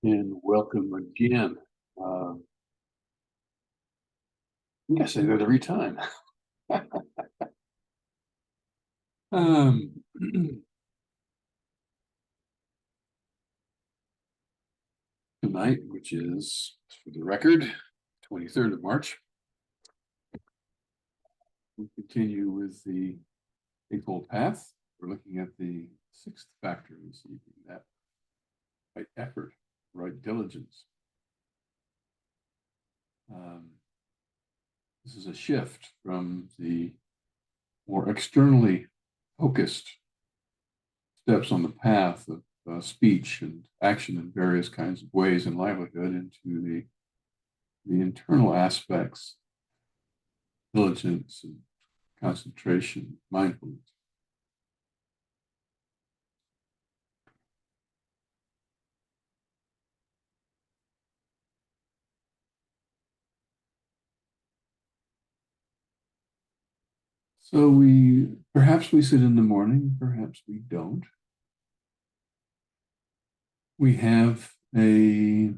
And welcome again. Uh, I think I say that every time. Um, Tonight, which is, for the record, 23rd of March, we continue with the Eightfold Path. We're looking at the sixth factor this evening, that right effort, right diligence. Um, this is a shift from the more externally focused steps on the path of speech and action in various kinds of ways in livelihood into the internal aspects, diligence and concentration, mindfulness. So perhaps we sit in the morning, perhaps we don't. We have a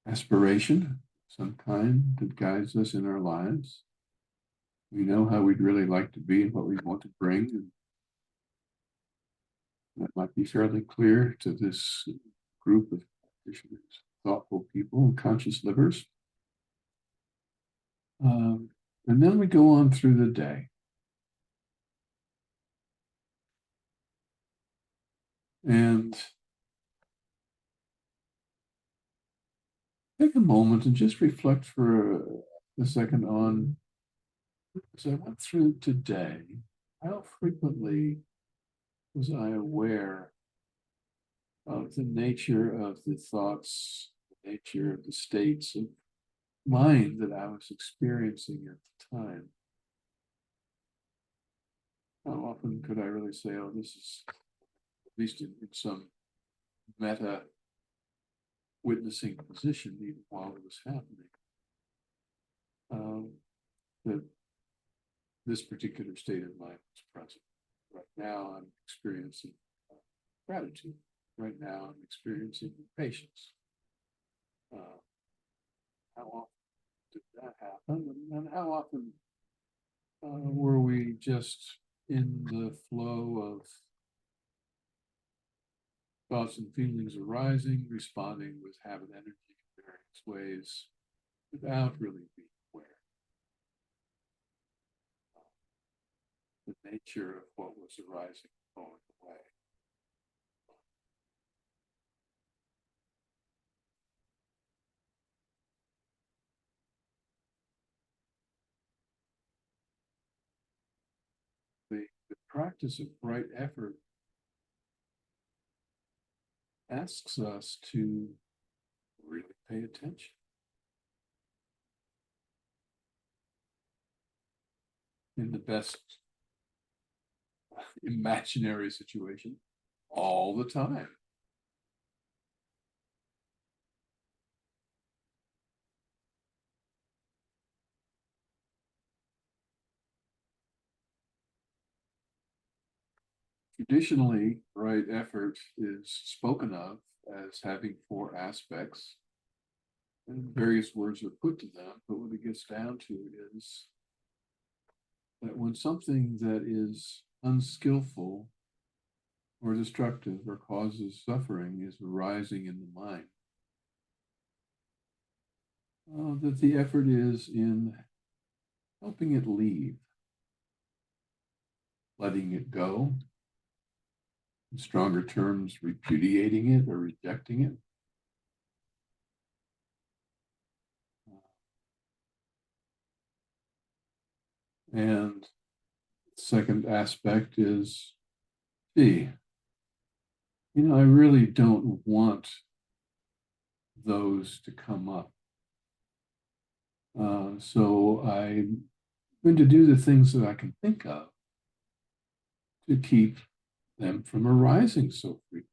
aspiration of some kind that guides us in our lives. We know how we'd really like to be and what we want to bring. And that might be fairly clear to this group of thoughtful people and conscious livers. And then we go on through the day. And take a moment and just reflect for a second on, as I went through today, how frequently was I aware of the nature of the thoughts, the nature of the states of mind that I was experiencing at the time? How often could I really say, oh, this is, at least in some meta witnessing position, even while it was happening, that this particular state of mind was present. Right now, I'm experiencing gratitude. Right now, I'm experiencing patience. Uh, how often did that happen? And how often were we just in the flow of thoughts and feelings arising, responding with habit energy in various ways without really being aware of the nature of what was arising and going away? The practice of right effort asks us to really pay attention in the best imaginary situation all the time. Traditionally, right effort is spoken of as having four aspects, and various words are put to them. But what it gets down to is that when something that is unskillful or destructive or causes suffering is arising in the mind, that the effort is in helping it leave, letting it go, in stronger terms, repudiating it or rejecting it. And the second aspect is, gee, I really don't want those to come up. So I'm going to do the things that I can think of to keep them from arising so frequently.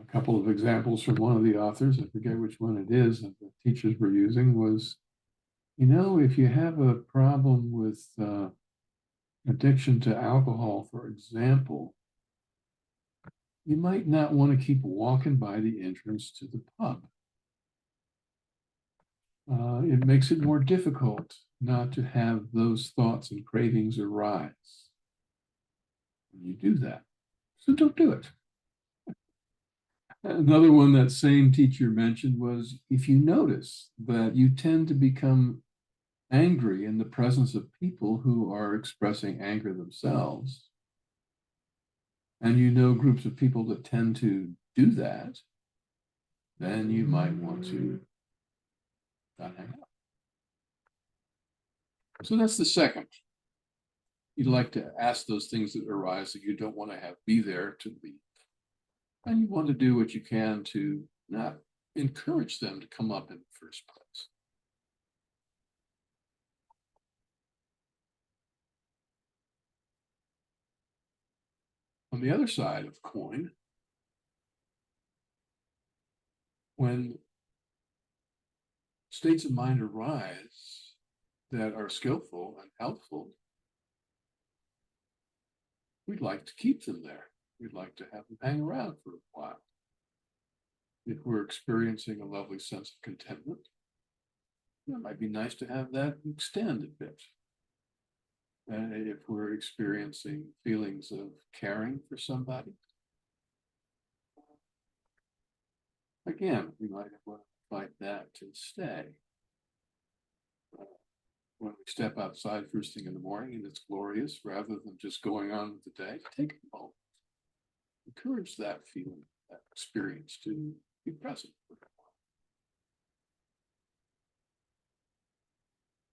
A couple of examples from one of the authors, I forget which one it is, that the teachers were using was, if you have a problem with addiction to alcohol, for example, you might not want to keep walking by the entrance to the pub. It makes it more difficult not to have those thoughts and cravings arise when you do that. So don't do it. Another one that same teacher mentioned was if you notice that you tend to become angry in the presence of people who are expressing anger themselves, and you know groups of people that tend to do that, then you might want to not hang out. So that's the second. You'd like to ask those things that arise that you don't want to have be there to leave. And you want to do what you can to not encourage them to come up in the first place. On the other side of the coin, when states of mind arise that are skillful and helpful, we'd like to keep them there. We'd like to have them hang around for a while. If we're experiencing a lovely sense of contentment, it might be nice to have that extend a bit. And if we're experiencing feelings of caring for somebody, again, we might want to invite that to stay. When we step outside first thing in the morning and it's glorious, rather than just going on with the day, take a moment. Encourage that feeling, that experience to be present.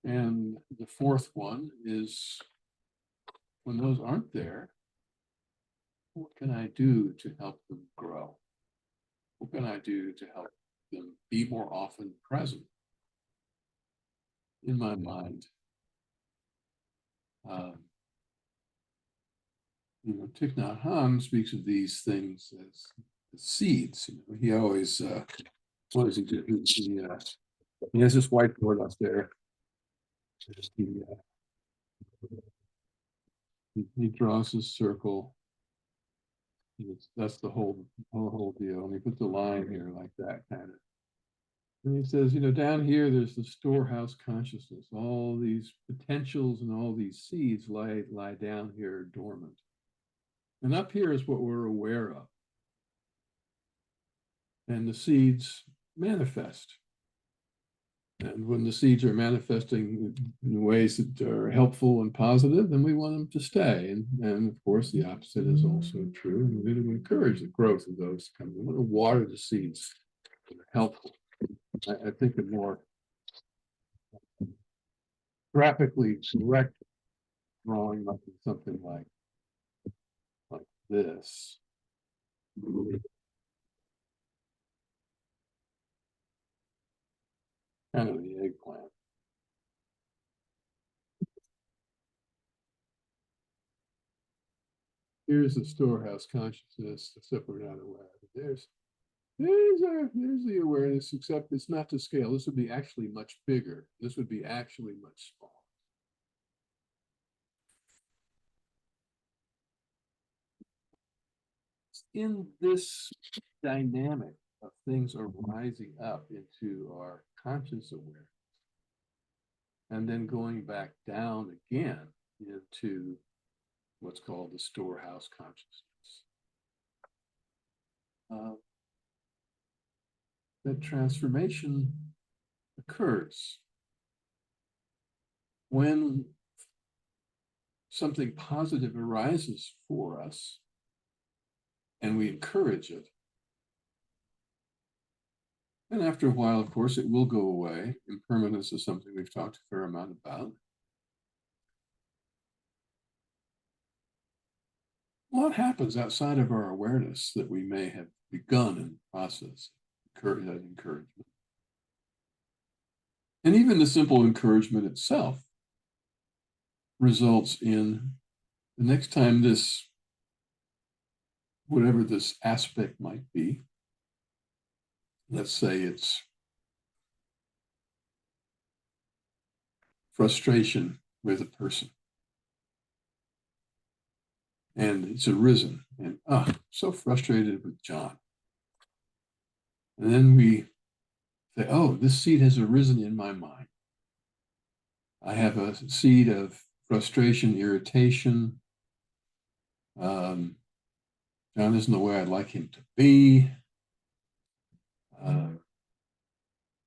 And the fourth one is when those aren't there, what can I do to help them grow? What can I do to help them be more often present in my mind? Thich Nhat Hanh speaks of these things as seeds. He always, what does he do? He has this whiteboard up there. He draws a circle. That's the whole deal. And he puts a line here like that kind of. And he says, down here, there's the storehouse consciousness. All these potentials and all these seeds lie down here dormant. And up here is what we're aware of. And the seeds manifest. And when the seeds are manifesting in ways that are helpful and positive, then we want them to stay. And of course, the opposite is also true. And we're going to encourage the growth of those. We want to water the seeds that are helpful. I think a more graphically correct drawing might be something like this. Kind of the eggplant. Here's the storehouse consciousness, except we're not aware. There's the awareness, except it's not to scale. This would be actually much bigger. This would be actually much smaller. In this dynamic of things arising up into our conscious awareness and then going back down again into what's called the storehouse consciousness. That transformation occurs when something positive arises for us and we encourage it. And after a while, of course, it will go away. Impermanence is something we've talked a fair amount about. What happens outside of our awareness that we may have begun in the process of that encouragement? And even the simple encouragement itself results in the next time this, whatever this aspect might be, let's say it's frustration with a person. and it's arisen, and so frustrated with John. And then we say, oh, this seed has arisen in my mind. I have a seed of frustration, irritation. John isn't the way I'd like him to be. And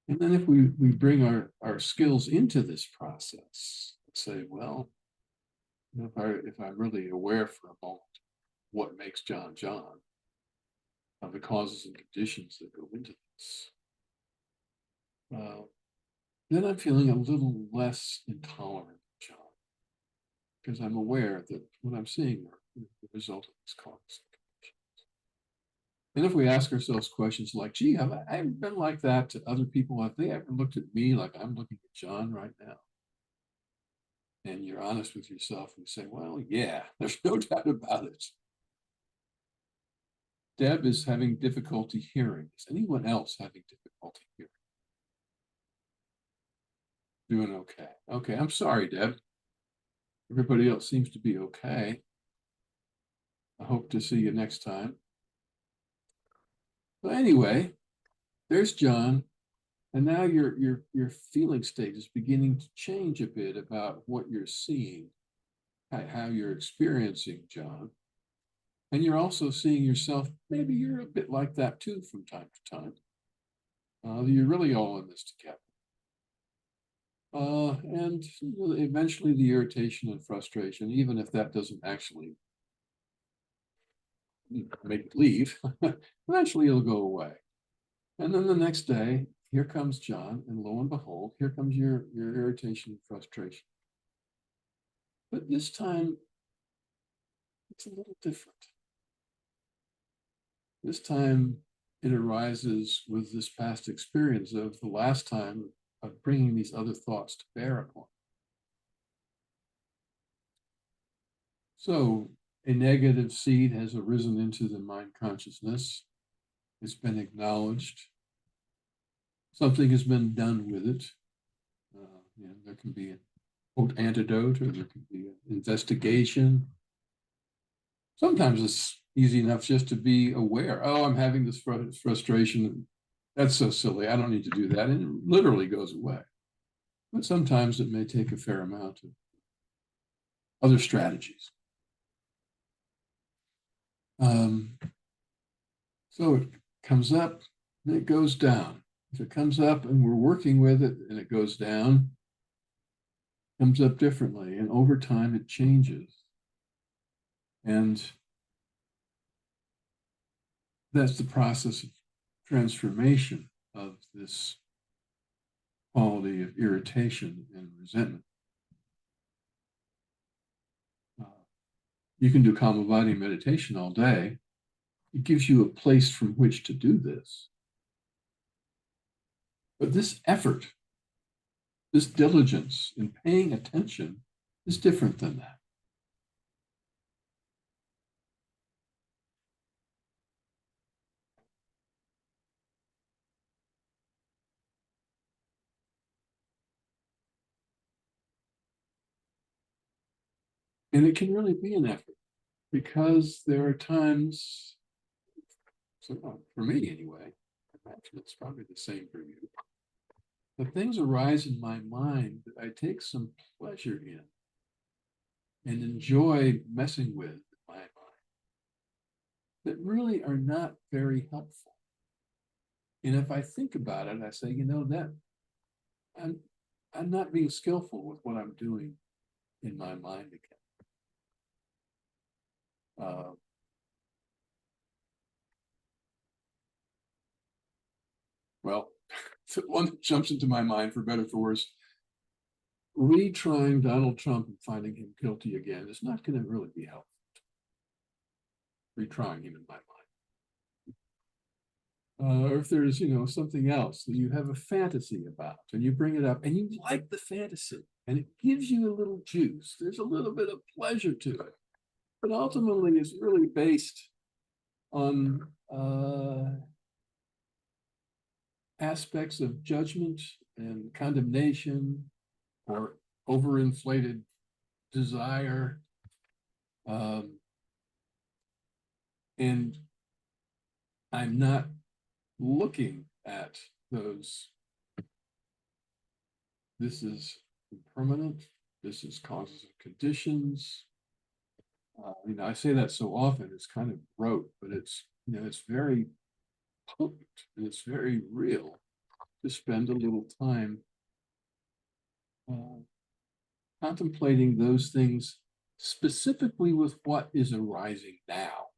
then if we bring our skills into this process, say, well, if I'm really aware for a moment what makes John John, of the causes and conditions that go into this, then I'm feeling a little less intolerant of John, because I'm aware that what I'm seeing are the result of these causes and conditions. And if we ask ourselves questions like, gee, have I ever been like that to other people? Have they ever looked at me like I'm looking at John right now? And you're honest with yourself and you say, well, yeah, there's no doubt about it. Deb is having difficulty hearing. Is anyone else having difficulty hearing? Doing okay. Okay, I'm sorry, Deb. Everybody else seems to be okay. I hope to see you next time. But anyway, there's John. And now your feeling state is beginning to change a bit about what you're seeing, how you're experiencing John. And you're also seeing yourself, maybe you're a bit like that too from time to time. You're really all in this together. And eventually the irritation and frustration, even if that doesn't actually make it leave, eventually it'll go away. And then the next day, here comes John, and lo and behold, here comes your irritation and frustration. But this time, it's a little different. This time, it arises with this past experience of the last time of bringing these other thoughts to bear upon. So a negative seed has arisen into the mind consciousness. It's been acknowledged. Something has been done with it. There can be a quote antidote, or there can be an investigation. Sometimes it's easy enough just to be aware. Oh, I'm having this frustration. That's so silly. I don't need to do that. And it literally goes away. But sometimes it may take a fair amount of other strategies. So it comes up and it goes down. If it comes up and we're working with it and it goes down, it comes up differently. And over time it changes. And that's the process of transformation of this quality of irritation and resentment. You can do Kamavati meditation all day. It gives you a place from which to do this. But this effort, this diligence in paying attention is different than that. And it can really be an effort, because there are times, so for me anyway, I imagine it's probably the same for you, that things arise in my mind that I take some pleasure in and enjoy messing with in my mind, that really are not very helpful. And if I think about it, I say, that I'm not being skillful with what I'm doing in my mind again. Well, the one that jumps into my mind, for better or for worse, retrying Donald Trump and finding him guilty again is not going to really be helpful. Retrying him in my mind. Or if there's, something else that you have a fantasy about and you bring it up and you like the fantasy and it gives you a little juice, there's a little bit of pleasure to it, but ultimately it's really based on aspects of judgment and condemnation or overinflated desire. And I'm not looking at those. This is impermanent. This is causes and conditions. I say that so often, it's kind of rote, but it's very potent and it's very real to spend a little time uh, contemplating those things specifically with what is arising now.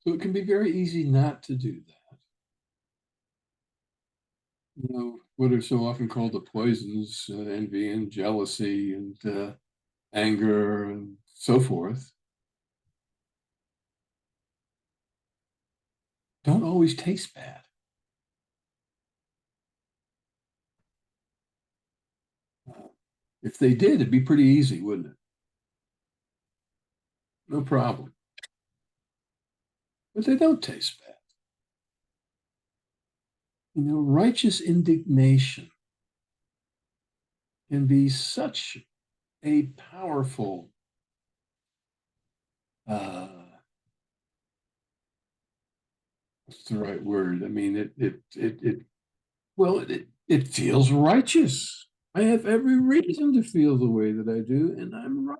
So it can be very easy not to do that. What are so often called the poisons, envy and jealousy and anger and so forth, don't always taste bad. Uh, if they did, it'd be pretty easy, wouldn't it? No problem. But they don't taste bad. Righteous indignation can be such a powerful what's the right word? I mean, it feels righteous. I have every reason to feel the way that I do, and I'm right.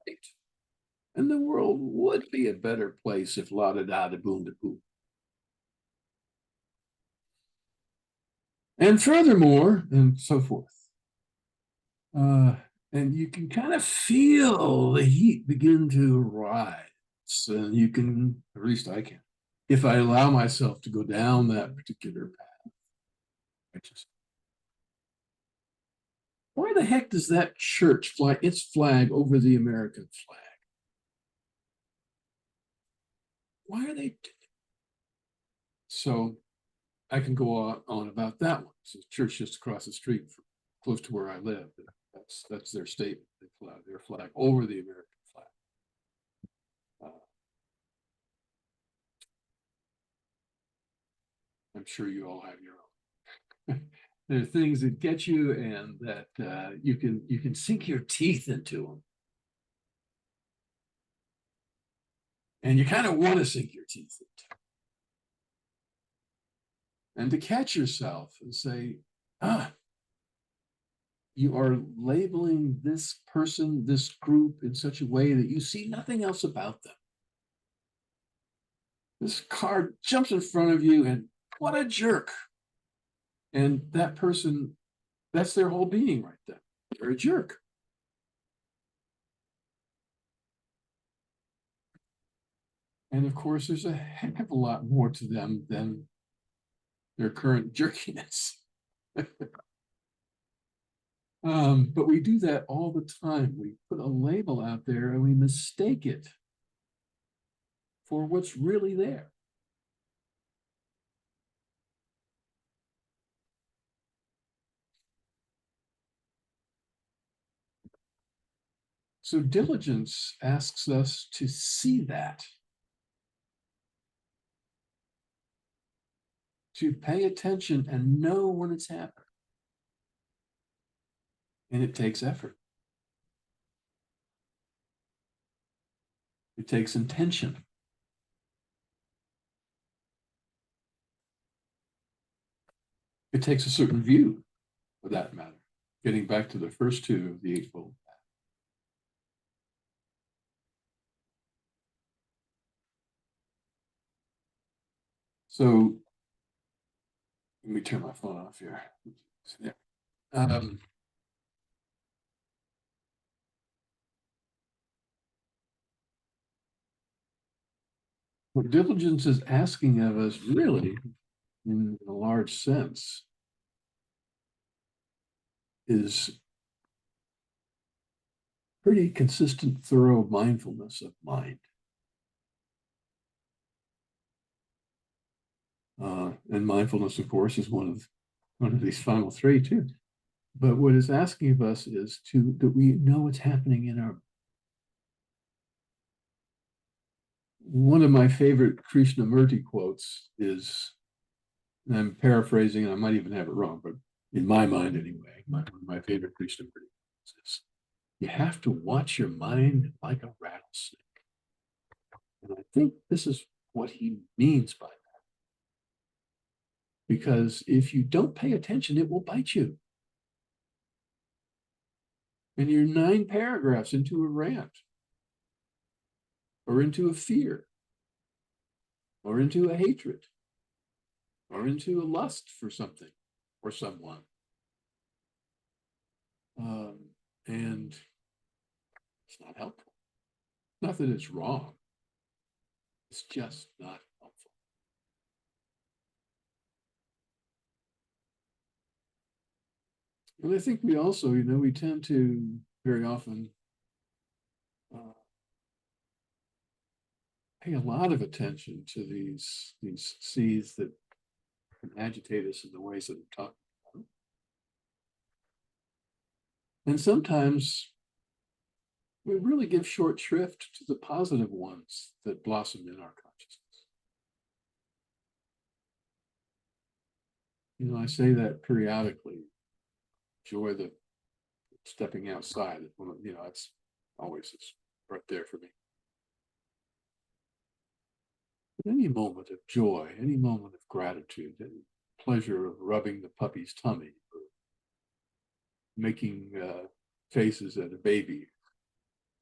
And the world would be a better place if la da da da boom da boom. And furthermore, and so forth. And you can kind of feel the heat begin to rise. And you can, at least I can, if I allow myself to go down that particular path. Why the heck does that church fly its flag over the American flag? Why are they? So I can go on about that one. It's a church just across the street, from, close to where I live. That's their statement. They fly their flag over the American flag. I'm sure you all have your own. There are things that get you, and that you can sink your teeth into them, and you kind of want to sink your teeth into, and to catch yourself and say, you are labeling this person, this group in such a way that you see nothing else about them. This car jumps in front of you, and what a jerk. And that person, that's their whole being right there. They're a jerk. And of course, there's a heck of a lot more to them than their current jerkiness. But we do that all the time. We put a label out there and we mistake it for what's really there. So diligence asks us to see that, to pay attention and know when it's happening. And it takes effort. It takes intention. It takes a certain view, for that matter. Getting back to the first two of the Eightfold Path. So let me turn my phone off here. Yeah. What diligence is asking of us, really, in a large sense, is pretty consistent, thorough mindfulness of mind. And mindfulness, of course, is one of these final three too. But what it's asking of us is that we know what's happening in our. One of my favorite Krishnamurti quotes is, and I'm paraphrasing, and I might even have it wrong, but in my mind anyway, one of my favorite Krishnamurti is, you have to watch your mind like a rattlesnake. And I think this is what he means by that. Because if you don't pay attention, it will bite you. And you're 9 paragraphs into a rant, or into a fear, or into a hatred, or into a lust for something or someone. And it's not helpful. Not that it's wrong. It's just not helpful. And I think we also, we tend to very often pay a lot of attention to these seeds that can agitate us in the ways that I'm talking about. And sometimes we really give short shrift to the positive ones that blossom in our consciousness. I say that periodically. Enjoy the stepping outside. It's always right there for me. But any moment of joy, any moment of gratitude, any pleasure of rubbing the puppy's tummy, or making faces at a baby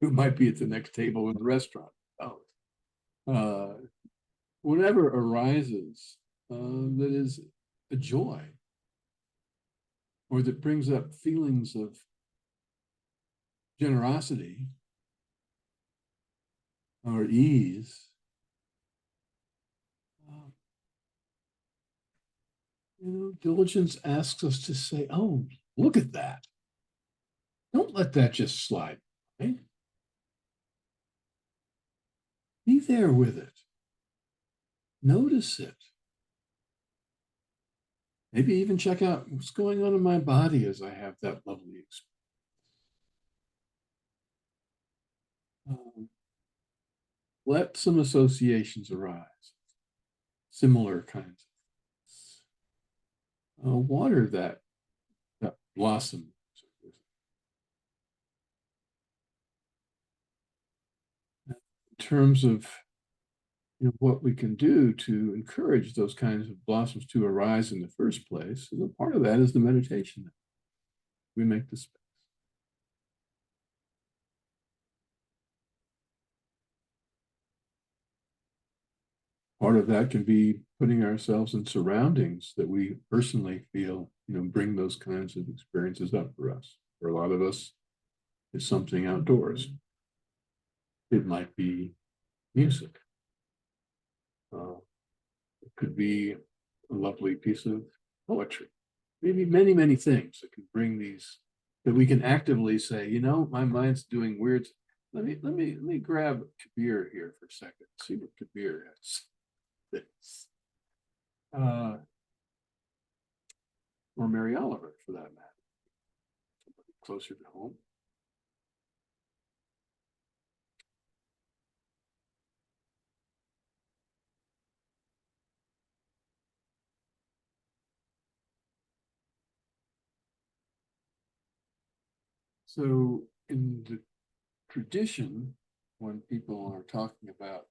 who might be at the next table in the restaurant. Whatever arises that is a joy, or that brings up feelings of generosity or ease, diligence asks us to say, oh, look at that. Don't let that just slide by. Be there with it. Notice it. Maybe even check out what's going on in my body as I have that lovely experience. Let some associations arise, similar kinds of things. Water that blossom. In terms of what we can do to encourage those kinds of blossoms to arise in the first place, part of that is the meditation. We make the space. Part of that can be putting ourselves in surroundings that we personally feel, bring those kinds of experiences up for us. For a lot of us, it's something outdoors. It might be music. It could be a lovely piece of poetry. Maybe many, many things that can bring these, that we can actively say, my mind's doing weird. Let me grab Kabir here for a second. See what Kabir has. Or Mary Oliver, for that matter. Somebody closer to home. So in the tradition, when people are talking about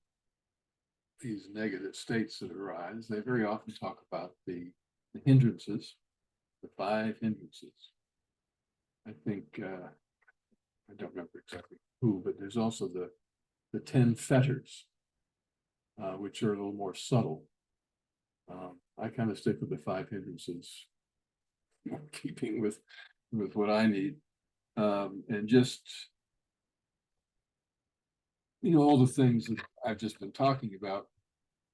these negative states that arise, they very often talk about the hindrances, the 5 hindrances. I think, I don't remember exactly who, but there's also the 10 fetters, which are a little more subtle. I kind of stick with the 5 hindrances, keeping with what I need. And just, all the things that I've just been talking about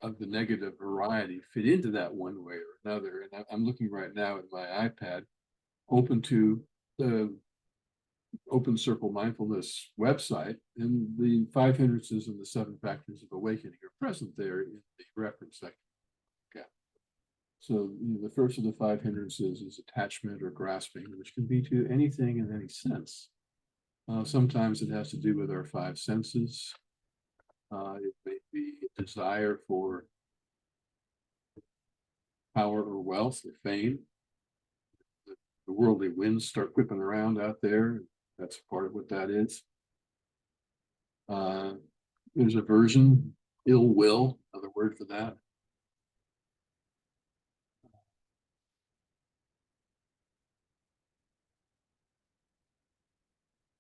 of the negative variety fit into that one way or another. And I'm looking right now at my iPad, open to the Open Circle Mindfulness website, and the 5 hindrances and the 7 factors of awakening are present there in the reference section. Okay. So the first of the 5 hindrances is attachment or grasping, which can be to anything in any sense. Sometimes it has to do with our 5 senses. It may be a desire for power or wealth or fame. The worldly winds start whipping around out there. That's part of what that is. There's aversion, ill will, another word for that.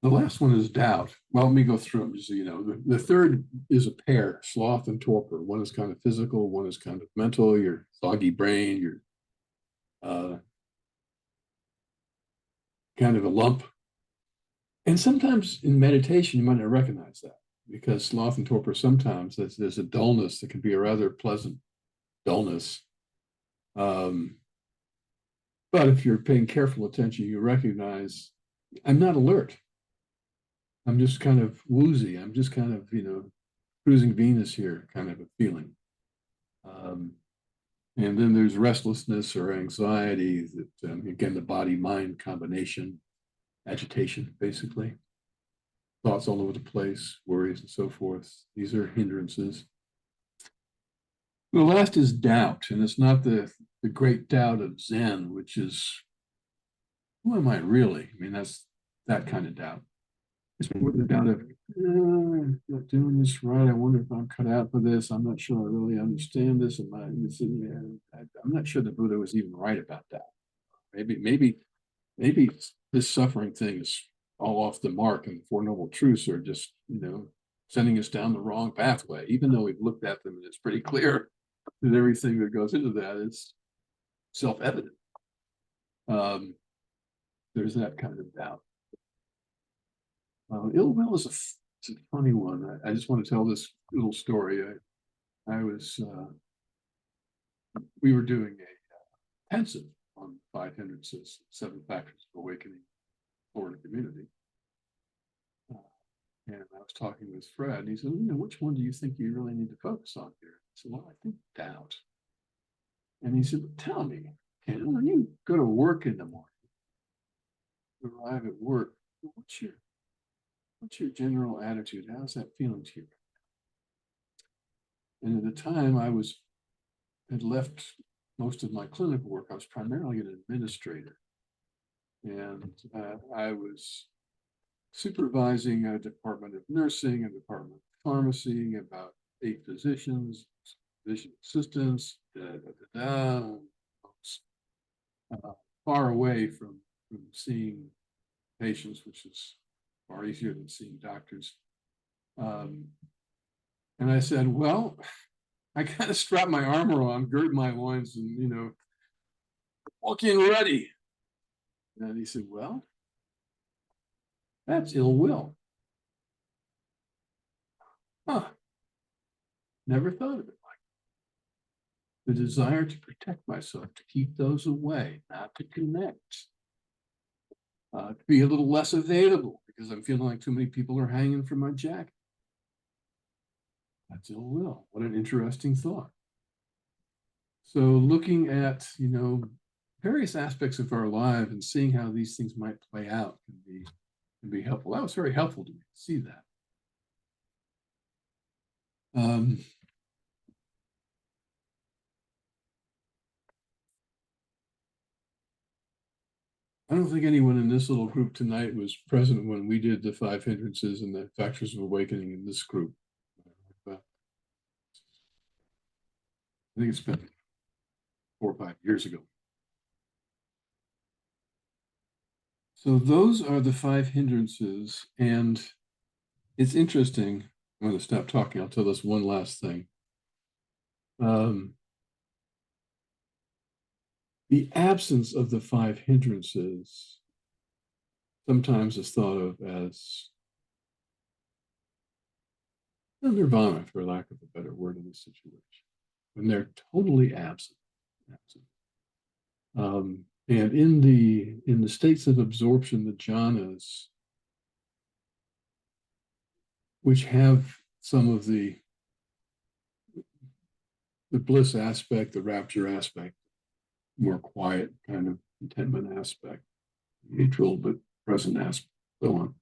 The last one is doubt. Well, let me go through them. So, the third is a pair, sloth and torpor. One is kind of physical, one is kind of mental, your foggy brain, your kind of a lump. And sometimes in meditation, you might not recognize that because sloth and torpor, sometimes there's a dullness that can be a rather pleasant dullness. But if you're paying careful attention, you recognize I'm not alert. I'm just kind of woozy. I'm just kind of, cruising Venus here kind of a feeling. And then there's restlessness or anxiety that, again, the body-mind combination, agitation, basically. Thoughts all over the place, worries and so forth. These are hindrances. The last is doubt, and it's not the great doubt of Zen, which is, who am I really? I mean, that's that kind of doubt. It's more the doubt of, I'm not doing this right. I wonder if I'm cut out for this. I'm not sure I really understand this. I'm not sure the Buddha was even right about that. Maybe this suffering thing is all off the mark, and the Four Noble Truths are just, sending us down the wrong pathway, even though we've looked at them and it's pretty clear that everything that goes into that is self-evident. There's that kind of doubt. Ill will is a funny one. I just want to tell this little story. We were doing a pensive on 5 hindrances, 7 factors of awakening for the community. And I was talking with Fred, and he said, which one do you think you really need to focus on here? I said, well, I think doubt. And he said, tell me, when you go to work in the morning, arrive at work, what's your general attitude? How's that feeling to you? And at the time had left most of my clinical work. I was primarily an administrator. And I was supervising a department of nursing, a department of pharmacy, about 8 physicians, physician assistants, far away from seeing patients, which is far easier than seeing doctors. And I said, well, I kind of strapped my armor on, girded my loins, and, walk in ready. And he said, well, that's ill will. Huh. Never thought of it like that. The desire to protect myself, to keep those away, not to connect, to be a little less available because I'm feeling like too many people are hanging from my jacket. That's ill will. What an interesting thought. So looking at, various aspects of our life and seeing how these things might play out can be helpful. That was very helpful to me to see that. I don't think anyone in this little group tonight was present when we did the 5 hindrances and the factors of awakening in this group. But I think it's been 4 or 5 years ago. So those are the 5 hindrances, and it's interesting. I'm going to stop talking. I'll tell this one last thing. The absence of the 5 hindrances sometimes is thought of as nirvana, for lack of a better word in this situation, when they're totally absent. And in the states of absorption, the jhanas, which have some of the bliss aspect, the rapture aspect, more quiet kind of contentment aspect, neutral but present aspect, so on.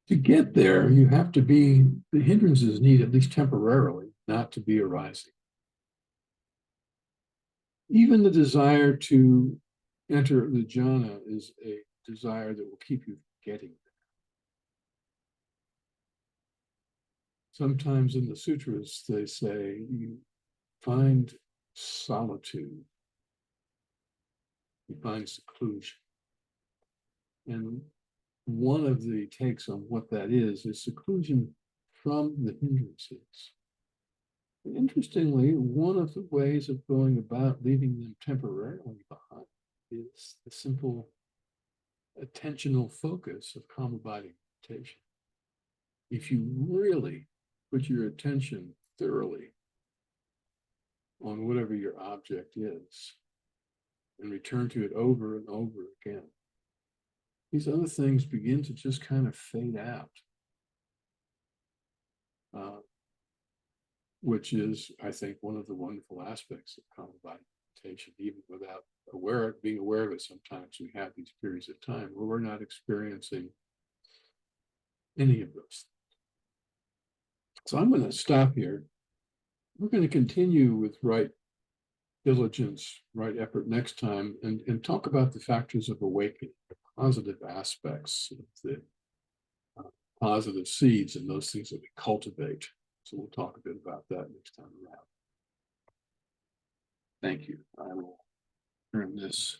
To get there, you have to be, the hindrances need, at least temporarily, not to be arising. even the desire to enter the jhana is a desire that will keep you getting there. Sometimes in the sutras, they say you find solitude, you find seclusion. And one of the takes on what that is seclusion from the hindrances. And interestingly, one of the ways of going about leaving them temporarily behind is the simple attentional focus of calm abiding meditation. If you really put your attention thoroughly on whatever your object is and return to it over and over again, these other things begin to just kind of fade out, which is, I think, one of the wonderful aspects of calm abiding meditation. Even without being aware of it, sometimes we have these periods of time where we're not experiencing any of those. So I'm going to stop here. We're going to continue with right diligence, right effort next time, and talk about the factors of awakening, the positive aspects of the positive seeds and those things that we cultivate. So we'll talk a bit about that next time around. Thank you. I will turn this